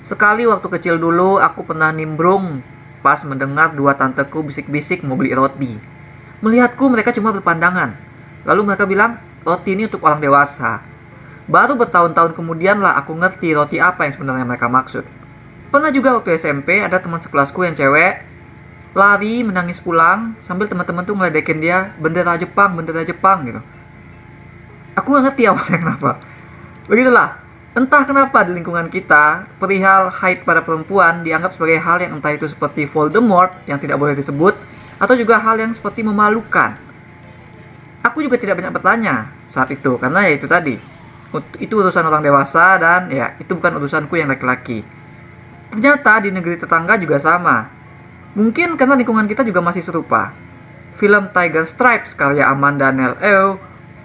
Sekali waktu kecil dulu, aku pernah nimbrung pas mendengar dua tanteku bisik-bisik mau beli roti. Melihatku, mereka cuma berpandangan. Lalu mereka bilang, roti ini untuk orang dewasa. Baru bertahun-tahun kemudian lah aku ngerti roti apa yang sebenarnya mereka maksud. Pernah juga waktu SMP ada teman sekelasku yang cewek lari menangis pulang sambil teman-teman tuh ngeledekin dia bendera Jepang gitu. Aku nggak ngerti awalnya kenapa. Begitulah, entah kenapa di lingkungan kita perihal haid pada perempuan dianggap sebagai hal yang entah itu seperti Voldemort yang tidak boleh disebut atau juga hal yang seperti memalukan. Aku juga tidak banyak bertanya saat itu karena ya itu tadi, itu urusan orang dewasa dan ya itu bukan urusanku yang laki-laki. Ternyata di negeri tetangga juga sama. Mungkin karena lingkungan kita juga masih serupa. Film Tiger Stripes karya Amanda Nell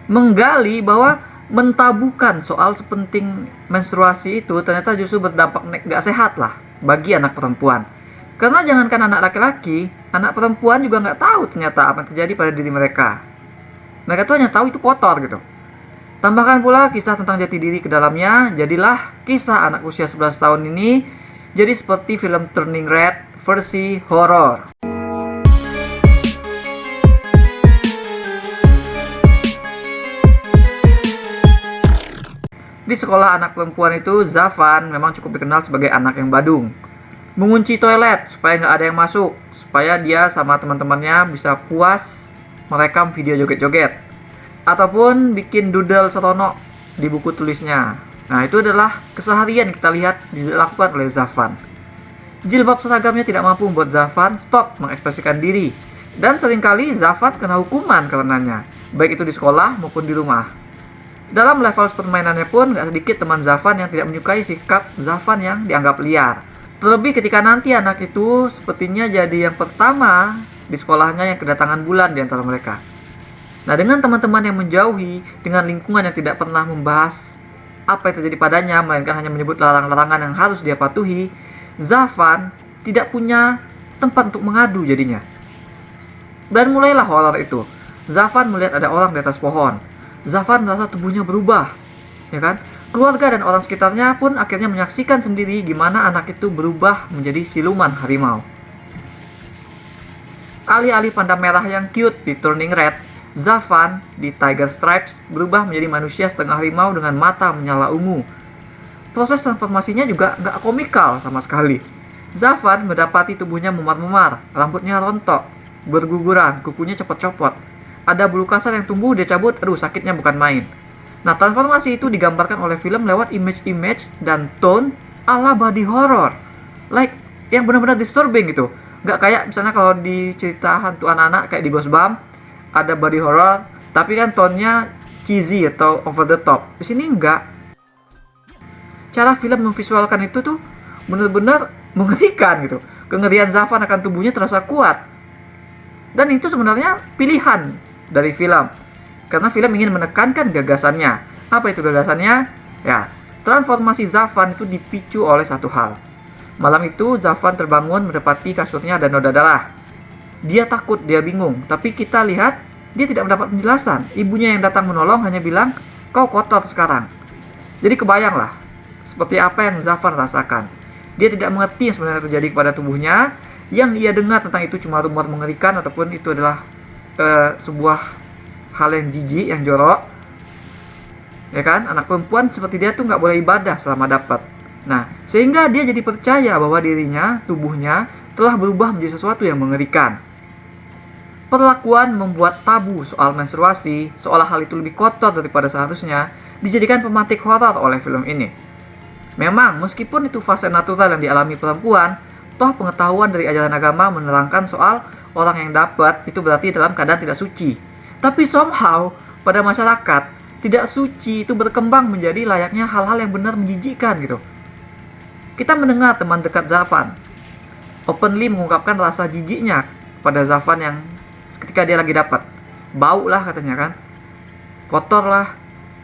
menggali bahwa mentabukan soal sepenting menstruasi itu ternyata justru berdampak gak sehat lah bagi anak perempuan. Karena jangankan anak laki-laki, anak perempuan juga gak tahu ternyata apa yang terjadi pada diri mereka. Mereka tuh hanya tahu itu kotor gitu. Tambahkan pula kisah tentang jati diri ke dalamnya, jadilah kisah anak usia 11 tahun ini jadi seperti film Turning Red versi horor. Di sekolah anak perempuan itu, Zafan memang cukup dikenal sebagai anak yang badung. Mengunci toilet supaya nggak ada yang masuk, supaya dia sama teman-temannya bisa puas merekam video joget-joget. Ataupun bikin doodle setono di buku tulisnya. Nah, itu adalah keseharian kita lihat dilakukan oleh Zafan. Jilbab seragamnya tidak mampu membuat Zafan stop mengekspresikan diri. Dan seringkali Zafan kena hukuman karenanya, baik itu di sekolah maupun di rumah. Dalam level permainannya pun gak sedikit teman Zafan yang tidak menyukai sikap Zafan yang dianggap liar. Terlebih ketika nanti anak itu sepertinya jadi yang pertama di sekolahnya yang kedatangan bulan di antara mereka. Nah, dengan teman-teman yang menjauhi, dengan lingkungan yang tidak pernah membahas apa yang terjadi padanya, melainkan hanya menyebut larangan-larangan yang harus dia patuhi, Zafan tidak punya tempat untuk mengadu jadinya. Dan mulailah horor itu. Zafan melihat ada orang di atas pohon. Zafan merasa tubuhnya berubah, ya kan? Keluarga dan orang sekitarnya pun akhirnya menyaksikan sendiri gimana anak itu berubah menjadi siluman harimau. Alih-alih panda merah yang cute di Turning Red, Zafan di Tiger Stripes berubah menjadi manusia setengah harimau dengan mata menyala ungu. Proses transformasinya juga nggak komikal sama sekali. Zafan mendapati tubuhnya memar-memar, rambutnya rontok, berguguran, kukunya copot-copot. Ada bulu kasar yang tumbuh dia cabut, aduh sakitnya bukan main. Nah, transformasi itu digambarkan oleh film lewat image-image dan tone ala body horror. Like, yang benar-benar disturbing gitu. Nggak kayak misalnya kalau di cerita hantu anak-anak kayak di Ghostbump, ada body horror, tapi kan tone-nya cheesy atau over the top. Di sini enggak. Cara film memvisualkan itu tuh benar-benar mengerikan gitu. Kengerian Zafan akan tubuhnya terasa kuat. Dan itu sebenarnya pilihan dari film. Karena film ingin menekankan gagasannya. Apa itu gagasannya? Ya, transformasi Zafan itu dipicu oleh satu hal. Malam itu Zafan terbangun mendapati kasurnya ada noda darah. Dia takut, dia bingung. Tapi kita lihat, dia tidak mendapat penjelasan. Ibunya yang datang menolong hanya bilang, kau kotor sekarang. Jadi kebayanglah, seperti apa yang Zafan rasakan. Dia tidak mengerti yang sebenarnya terjadi kepada tubuhnya. Yang ia dengar tentang itu cuma rumor mengerikan, ataupun itu adalah sebuah hal yang jijik, yang jorok. Ya kan, anak perempuan seperti dia tuh nggak boleh ibadah selama dapat. Nah, sehingga dia jadi percaya bahwa dirinya, tubuhnya, telah berubah menjadi sesuatu yang mengerikan. Perlakuan membuat tabu soal menstruasi, seolah hal itu lebih kotor daripada seharusnya, dijadikan pemantik horor oleh film ini. Memang, meskipun itu fase natural yang dialami perempuan, toh pengetahuan dari ajaran agama menerangkan soal orang yang dapat itu berarti dalam keadaan tidak suci. Tapi somehow, pada masyarakat, tidak suci itu berkembang menjadi layaknya hal-hal yang benar menjijikkan gitu. Kita mendengar teman dekat Zafan openly mengungkapkan rasa jijiknya pada Zafan yang ketika dia lagi dapat. Bau lah katanya kan. Kotor lah.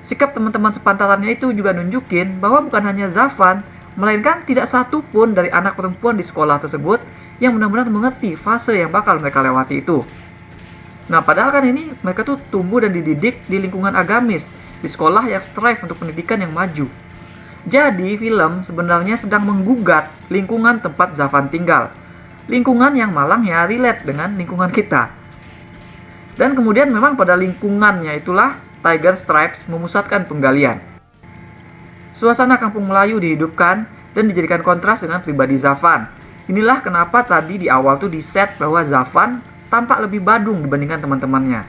Sikap teman-teman sepantarannya itu juga nunjukin bahwa bukan hanya Zafan, melainkan tidak satu pun dari anak perempuan di sekolah tersebut yang benar-benar mengerti fase yang bakal mereka lewati itu. Nah, padahal kan ini mereka tuh tumbuh dan dididik di lingkungan agamis, di sekolah yang strive untuk pendidikan yang maju. Jadi film sebenarnya sedang menggugat lingkungan tempat Zafan tinggal. Lingkungan yang malangnya relate dengan lingkungan kita. Dan kemudian memang pada lingkungannya itulah Tiger Stripes memusatkan penggalian. Suasana kampung Melayu dihidupkan dan dijadikan kontras dengan pribadi Zafan. Inilah kenapa tadi di awal tuh di set bahwa Zafan tampak lebih badung dibandingkan teman-temannya.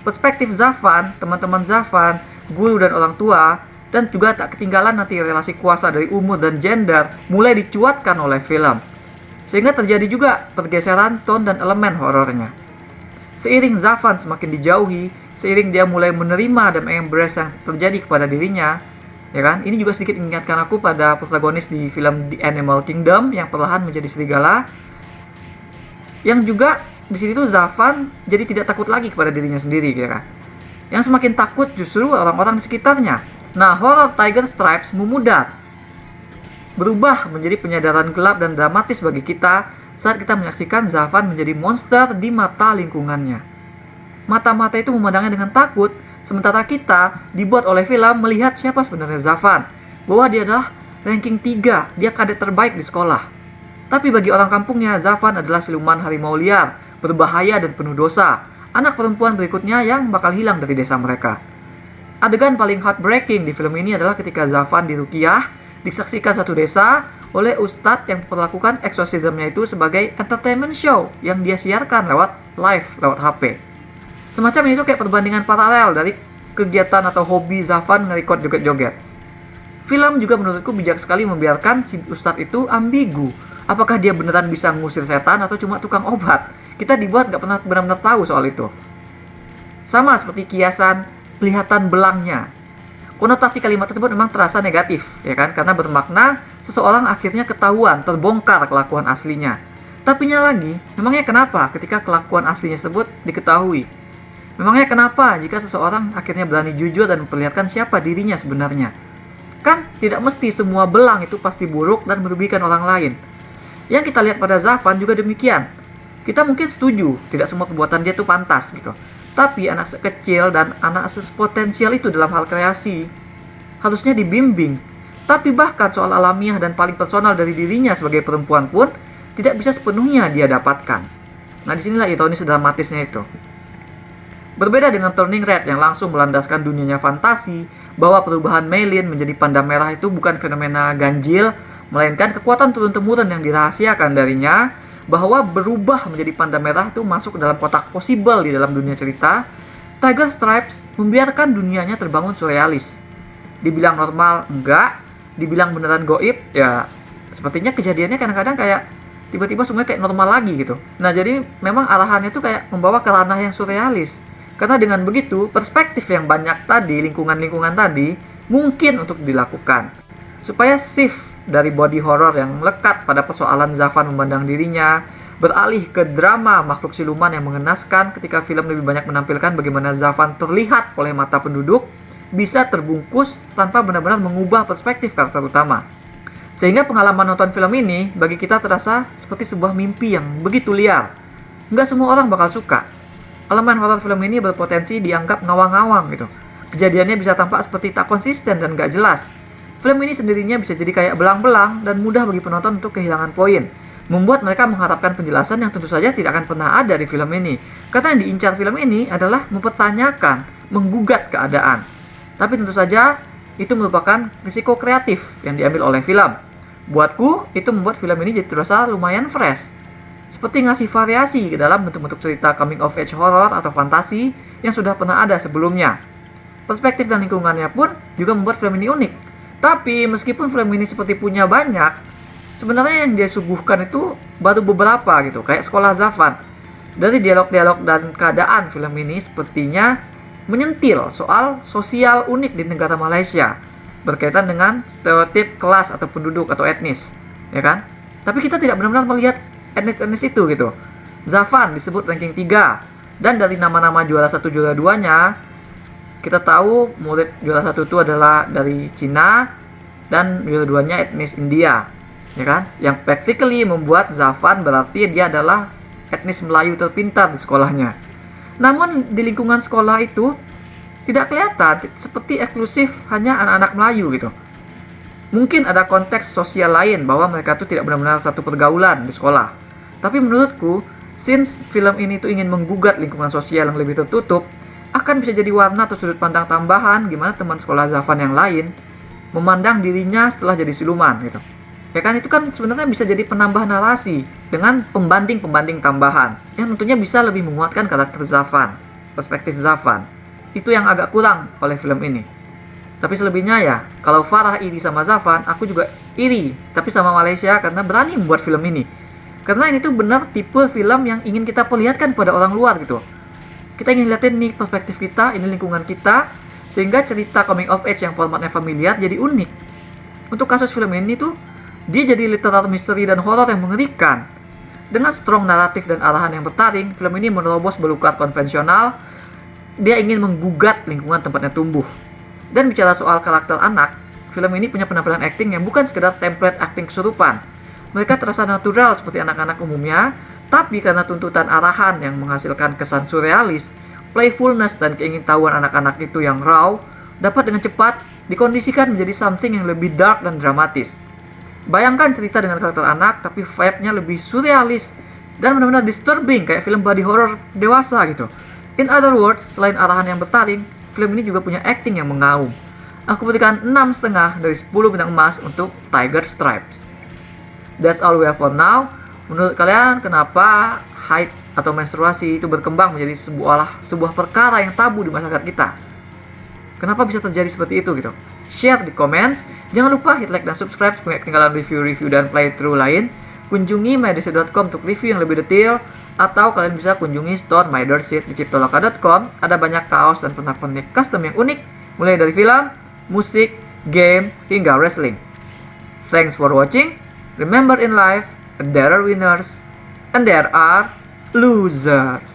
Perspektif Zafan, teman-teman Zafan, guru dan orang tua, dan juga tak ketinggalan nanti relasi kuasa dari umur dan gender mulai dicuatkan oleh film. Sehingga terjadi juga pergeseran tone dan elemen horornya. Seiring Zafan semakin dijauhi, seiring dia mulai menerima dan embrace yang terjadi kepada dirinya, ya kan? Ini juga sedikit mengingatkan aku pada protagonis di film The Animal Kingdom yang perlahan menjadi serigala. Yang juga di sini tuh Zafan jadi tidak takut lagi kepada dirinya sendiri, ya kan? Yang semakin takut justru orang-orang di sekitarnya. Nah, horror Tiger Stripes memudar, berubah menjadi penyadaran gelap dan dramatis bagi kita saat kita menyaksikan Zafan menjadi monster di mata lingkungannya. Mata-mata itu memandangnya dengan takut, sementara kita dibuat oleh film melihat siapa sebenarnya Zafan, bahwa dia adalah ranking 3, dia kadet terbaik di sekolah. Tapi bagi orang kampungnya, Zafan adalah siluman harimau liar, berbahaya dan penuh dosa, anak perempuan berikutnya yang bakal hilang dari desa mereka. Adegan paling heartbreaking di film ini adalah ketika Zafan diruqyah, disaksikan satu desa oleh ustadz yang memperlakukan eksorsismnya itu sebagai entertainment show yang dia siarkan lewat live, lewat HP. Semacam ini tuh kayak perbandingan paralel dari kegiatan atau hobi Zafan nge-record joget-joget. Film juga menurutku bijak sekali membiarkan si ustadz itu ambigu. Apakah dia beneran bisa ngusir setan atau cuma tukang obat? Kita dibuat gak pernah benar-benar tahu soal itu. Sama seperti kiasan kelihatan belangnya. Konotasi kalimat tersebut memang terasa negatif, ya kan? Karena bermakna seseorang akhirnya ketahuan, terbongkar kelakuan aslinya. Tapinya lagi, memangnya kenapa ketika kelakuan aslinya tersebut diketahui? Memangnya kenapa jika seseorang akhirnya berani jujur dan memperlihatkan siapa dirinya sebenarnya? Kan tidak mesti semua belang itu pasti buruk dan merugikan orang lain. Yang kita lihat pada Zafan juga demikian. Kita mungkin setuju, tidak semua perbuatan dia itu pantas gitu. Tapi anak sekecil dan anak sepotensial itu dalam hal kreasi harusnya dibimbing. Tapi bahkan soal alamiah dan paling personal dari dirinya sebagai perempuan pun tidak bisa sepenuhnya dia dapatkan. Nah, disinilah ironis dramatisnya itu. Berbeda dengan Turning Red yang langsung melandaskan dunianya fantasi, bahwa perubahan Meilin menjadi panda merah itu bukan fenomena ganjil, melainkan kekuatan turun-temurun yang dirahasiakan darinya, bahwa berubah menjadi panda merah itu masuk ke dalam kotak possible di dalam dunia cerita. Tiger Stripes membiarkan dunianya terbangun surrealis. Dibilang normal, enggak. Dibilang beneran goib, ya sepertinya kejadiannya kadang-kadang kayak tiba-tiba semuanya kayak normal lagi gitu. Nah, jadi memang arahannya tuh kayak membawa ke ranah yang surrealis. Karena dengan begitu, perspektif yang banyak tadi, lingkungan-lingkungan tadi, mungkin untuk dilakukan. Supaya shift dari body horror yang melekat pada persoalan Zafan memandang dirinya, beralih ke drama makhluk siluman yang mengenaskan ketika film lebih banyak menampilkan bagaimana Zafan terlihat oleh mata penduduk, bisa terbungkus tanpa benar-benar mengubah perspektif karakter utama. Sehingga pengalaman nonton film ini bagi kita terasa seperti sebuah mimpi yang begitu liar. Nggak semua orang bakal suka. Elemen horor film ini berpotensi dianggap ngawang-ngawang gitu. Kejadiannya bisa tampak seperti tak konsisten dan gak jelas. Film ini sendirinya bisa jadi kayak belang-belang dan mudah bagi penonton untuk kehilangan poin. Membuat mereka mengharapkan penjelasan yang tentu saja tidak akan pernah ada di film ini. Karena yang diincar film ini adalah mempertanyakan, menggugat keadaan. Tapi tentu saja itu merupakan risiko kreatif yang diambil oleh film. Buatku, itu membuat film ini jadi terasa lumayan fresh. Seperti ngasih variasi ke dalam bentuk-bentuk cerita coming of age horror atau fantasi yang sudah pernah ada sebelumnya. Perspektif dan lingkungannya pun juga membuat film ini unik. Tapi meskipun film ini seperti punya banyak, sebenarnya yang dia suguhkan itu baru beberapa gitu, kayak Sekolah Zafan. Dari dialog-dialog dan keadaan film ini sepertinya menyentil soal sosial unik di negara Malaysia berkaitan dengan stereotip kelas atau penduduk atau etnis, ya kan? Tapi kita tidak benar-benar melihat etnis itu gitu. Zafan disebut ranking 3, dan dari nama-nama juara 1 juara 2-nya kita tahu murid juara 1 itu adalah dari Cina dan juara 2-nya etnis India, ya kan? Yang practically membuat Zafan berarti dia adalah etnis Melayu terpintar di sekolahnya. Namun di lingkungan sekolah itu tidak kelihatan seperti eksklusif hanya anak-anak Melayu gitu. Mungkin ada konteks sosial lain bahwa mereka tuh tidak benar-benar satu pergaulan di sekolah. Tapi menurutku, since film ini tuh ingin menggugat lingkungan sosial yang lebih tertutup, akan bisa jadi warna atau sudut pandang tambahan gimana teman sekolah Zafan yang lain memandang dirinya setelah jadi siluman gitu. Ya kan, itu kan sebenarnya bisa jadi penambah narasi dengan pembanding-pembanding tambahan yang tentunya bisa lebih menguatkan karakter Zafan, perspektif Zafan. Itu yang agak kurang oleh film ini. Tapi selebihnya ya, kalau Farah iri sama Zafan, aku juga iri. Tapi sama Malaysia karena berani membuat film ini. Karena ini tuh benar tipe film yang ingin kita perlihatkan pada orang luar gitu. Kita ingin lihatin nih perspektif kita, ini lingkungan kita, sehingga cerita coming of age yang formatnya familiar jadi unik. Untuk kasus film ini tuh, dia jadi literal misteri dan horor yang mengerikan. Dengan strong naratif dan arahan yang bertaring, film ini menerobos belukar konvensional. Dia ingin menggugat lingkungan tempatnya tumbuh. Dan bicara soal karakter anak, film ini punya penampilan akting yang bukan sekedar template akting kesurupan. Mereka terasa natural seperti anak-anak umumnya, tapi karena tuntutan arahan yang menghasilkan kesan surrealis, playfulness dan keingintahuan anak-anak itu yang raw dapat dengan cepat dikondisikan menjadi something yang lebih dark dan dramatis. Bayangkan cerita dengan karakter anak, tapi vibe-nya lebih surrealis dan benar-benar disturbing kayak film body horror dewasa gitu. In other words, selain arahan yang bertaring, film ini juga punya acting yang mengaum. Aku berikan 6,5 dari 10 bintang emas untuk Tiger Stripes. That's all we have for now. Menurut kalian kenapa haid atau menstruasi itu berkembang menjadi sebuah perkara yang tabu di masyarakat kita? Kenapa bisa terjadi seperti itu gitu? Share di comments. Jangan lupa hit like dan subscribe supaya ketinggalan review-review dan playthrough lain. Kunjungi mydesi.com untuk review yang lebih detail. Atau kalian bisa kunjungi store MyDersit di ciptoloka.com. Ada banyak kaos dan pernak-pernik custom yang unik, mulai dari film, musik, game, hingga wrestling. Thanks for watching. Remember in life, there are winners and there are losers.